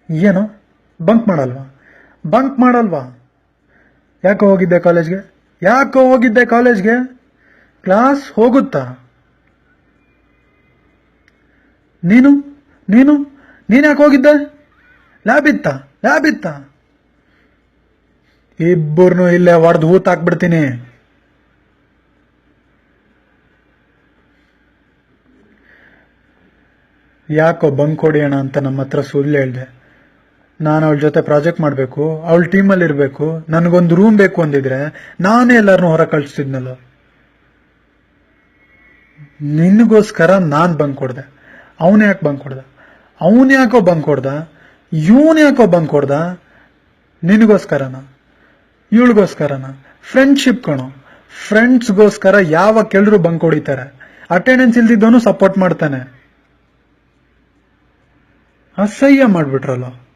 ಏನು ಬಂಕ್ ಮಾಡಲ್ವಾ? ಬಂಕ್ ಮಾಡಲ್ವಾ? ಯಾಕೋ ಹೋಗಿದ್ದೆ ಕಾಲೇಜ್ಗೆ? ಯಾಕೋ ಹೋಗಿದ್ದೆ ಕಾಲೇಜ್ಗೆ? ಕ್ಲಾಸ್ ಹೋಗುತ್ತಾ? ನೀನು ನೀನು ನೀನು ಯಾಕೆ ಹೋಗಿದ್ದೆ? ಲ್ಯಾಬ್ ಇತ್ತಾ? ಲ್ಯಾಬ್ ಇತ್ತಾ? ಇಬ್ಬರನ್ನು ಇಲ್ಲೇ ಹೊಡೆದು ಹೂತ್ ಹಾಕ್ಬಿಡ್ತೀನಿ. ಯಾಕೋ ಬಂಕ್ ಹೊಡಿಯೋಣ ಅಂತ ನಮ್ಮ ಹತ್ರ ಸುಳ್ಳು ಹೇಳ್ದೆ. ನಾನು ಅವಳ ಜೊತೆ ಪ್ರಾಜೆಕ್ಟ್ ಮಾಡಬೇಕು, ಅವಳ ಟೀಮಲ್ಲಿ ಇರಬೇಕು, ನನಗೊಂದು ರೂಮ್ ಬೇಕು ಅಂದಿದ್ರೆ ನಾನೇ ಎಲ್ಲರನ್ನೂ ಹೊರ ಕಳಿಸ್ತಿದ್ನಲ್ಲ. ನಿನಗೋಸ್ಕರ ನಾನು ಬಂಕ್ ಹೊಡ್ದೆ. ಅವನು ಯಾಕೆ ಬಂಕ್ ಹೊಡ್ದ? ಅವನು ಯಾಕೋ ಬಂಕ್ ಹೊಡ್ದ? ಇವನು ಯಾಕೋ ಬಂಕ್ ಹೊಡ್ದ? ನಿನಗೋಸ್ಕರನ? ಇವಳಿಗೋಸ್ಕರನ? ಫ್ರೆಂಡ್ಶಿಪ್ ಕಣೋ. ಫ್ರೆಂಡ್ಸ್ಗೋಸ್ಕರ ಯಾವ ಕೆಳರು ಬಂಕ್ ಹೊಡಿತಾರೆ. ಅಟೆಂಡೆನ್ಸ್ ಇಲ್ದಿದ್ದವನು ಸಪೋರ್ಟ್ ಮಾಡ್ತಾನೆ. ಅಸಹ್ಯ ಮಾಡ್ಬಿಟ್ರಲ್ಲ.